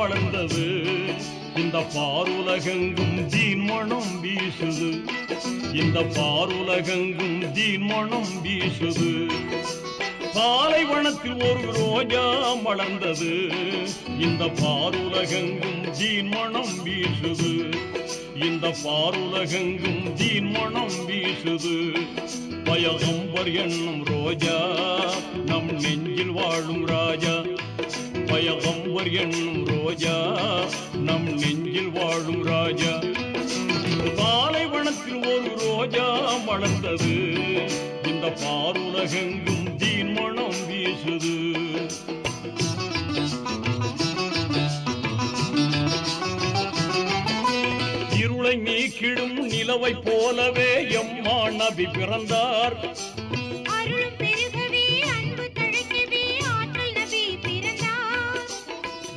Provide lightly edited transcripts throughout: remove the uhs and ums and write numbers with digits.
வளர்ந்தது. இந்த பாருலகெங்கும் தீன் மனம் வீசுது. இந்த பாருலகெங்கும் தீன் மனம் வீசுது. பாலைவனத்தில் ஒரு ரோஜா மலர்ந்தது. இந்த பாருலகெங்கும் தீன் மனம் வீசுது. இந்த பாருலகெங்கும் தீன் மனம் வீசுது. பயகம்பர் என்னும் ரோஜா நம் நெஞ்சில் வாழும் ராஜா. பயகம்பர் என்னும் ரோஜா நம் நெஞ்சில் வாழும் ராஜா. பாலைவனத்தில் ஒரு ரோஜா மலர்ந்தது. இந்த பாருலகெங்கும் தீன் மனம் வீசுது. இருளை நீக்கிடும் நிலவை போலவே எம்மா நபி பிறந்தார்.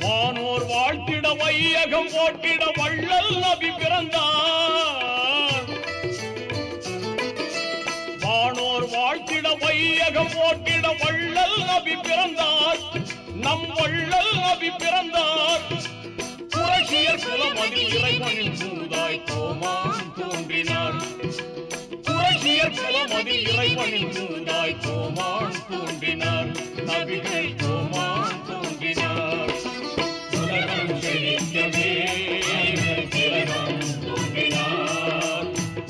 வானோர் வாழ்த்திட வையகம் போட்டிட வள்ளல் நபி பிறந்தார். வானோர் வாழ்த்திட வையகம் போட்டிட வள்ளல் நபி பிறந்தார். நம் வள்ளல் நபி பிறந்தார். குறைஷியர் குலமதில் இறைவனின் தூதாய் கோமான் தோன்றினார். குறைஷியர் குலமதில் இறைவனின் தூதாய் கோமான் தோன்றினார். நபிகள் கோமான் தோன்றினார். உலகம் செழிக்கவே திலகம் தோன்றினார்.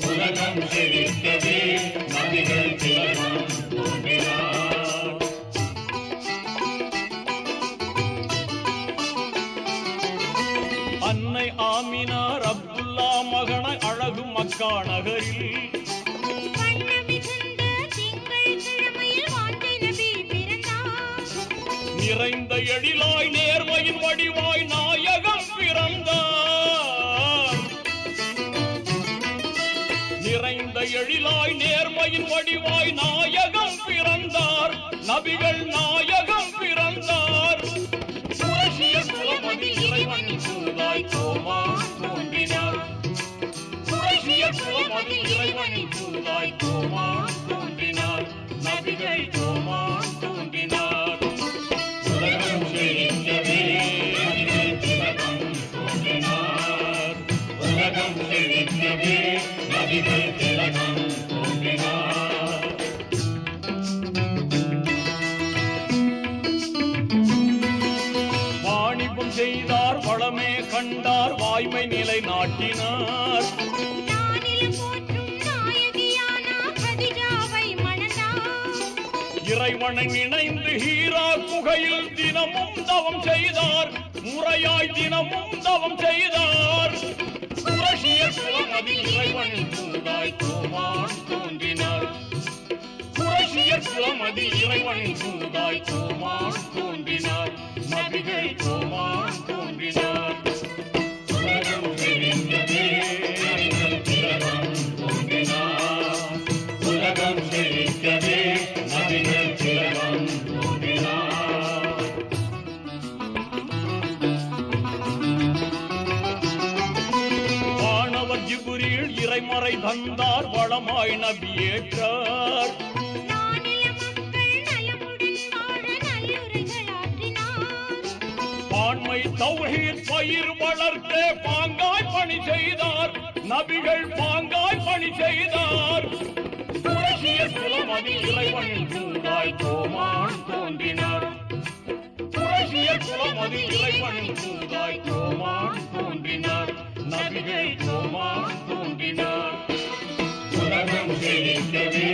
உலகம் செழிக்கவே நபிகள் திலகம் தோன்றினார். அன்னை ஆமினார் அப்துல்லா மகனை அழகு மக்கா நகரில் நிறைந்த எழிலாய் நேர்மையின் வடிவாய் நாயகம் பிறந்தார். நிறைந்த எழிலாய் நேர்மையின் வடிவாய் நாயகம் பிறந்தார். நபிகள் நாயகம் பிறந்தார். குறைஷியர் குலமதில் இறைவனின் தூதாய் கோமான் தோன்றினார். குறைஷியர் குலமதில் இறைவனின் தூதாய் கோமான் தோன்றினார். நபிகள் கோமான் தோன்றினார். உலகம் செழிக்கவே திலகம் தோன்றினார். உலகம் செழிக்கவே நபிகள் திலகம் தோன்றினார். வாணிபம் செய்தார் வளமே கண்டார் வாய்மை நிலை நாட்டினார். இறைவனை நினைந்து ஹீரா குகையில் தினமும் தவம் செய்தார். முறையாய் தினமும் தவம் செய்தார். குறைஷியர் குலமதில் இறைவனின் தூதாய் கோமான் தோன்றினார். குறைஷியர் குலமதில் இறைவனின் தூதாய் கோமான் தோன்றினார். நபிகள் கோமான் தோன்றினார். உலகம் செழிக்கவே திலகம் தோன்றினார். உலகம் செழிக்கவே நபிகள் திலகம் தோன்றினார். வானவர் ஜிப்ரீல் இறைமறை தந்தார். வளமாய் நபி ஏற்றார். பான்மை தௌஹீத் பயிர் வளர்த்த பாங்காய் பணி செய்தார். நபிகள் பாங்காய் பணி செய்தார். குறைஷியர் குலமதில் இறைவனின் தூதாய் கோமான் தோன்றினார். குறைஷியர் குலமதில் இறைவனின் தூதாய் கோமான் தோன்றினார். நபிகள் கோமான் தோன்றினார். உலகம் செழிக்கவே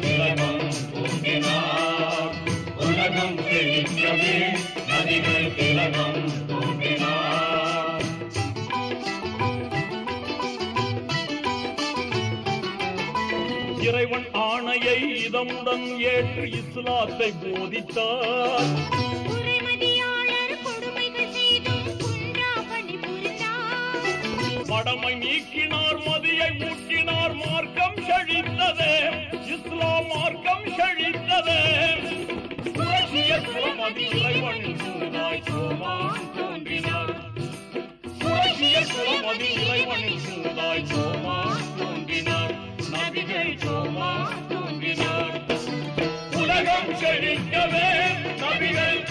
திலகம் தோன்றினார். உலகம் செழிக்கவே நபிகள் திலகம் தோன்றினார். இறைவன் ஆணையை இதமுடன் ஏற்று இஸ்லாத்தை போதித்தார். மடமை நீக்கினார் மதியை ஊட்டினார். மார்க்கம் செழித்ததே இஸ்லாம் மார்க்கம் செழித்ததே. குறைஷியர் குலமதில் இறைவனின் தூதாய் கோமான் தோன்றினார். குறைஷியர் குலமதில் இறைவனின் தூதாய் கோமான் தோன்றினார். நபிகள் கோமான் தோன்றினார். உலகம் செழிக்கவே நபிகள்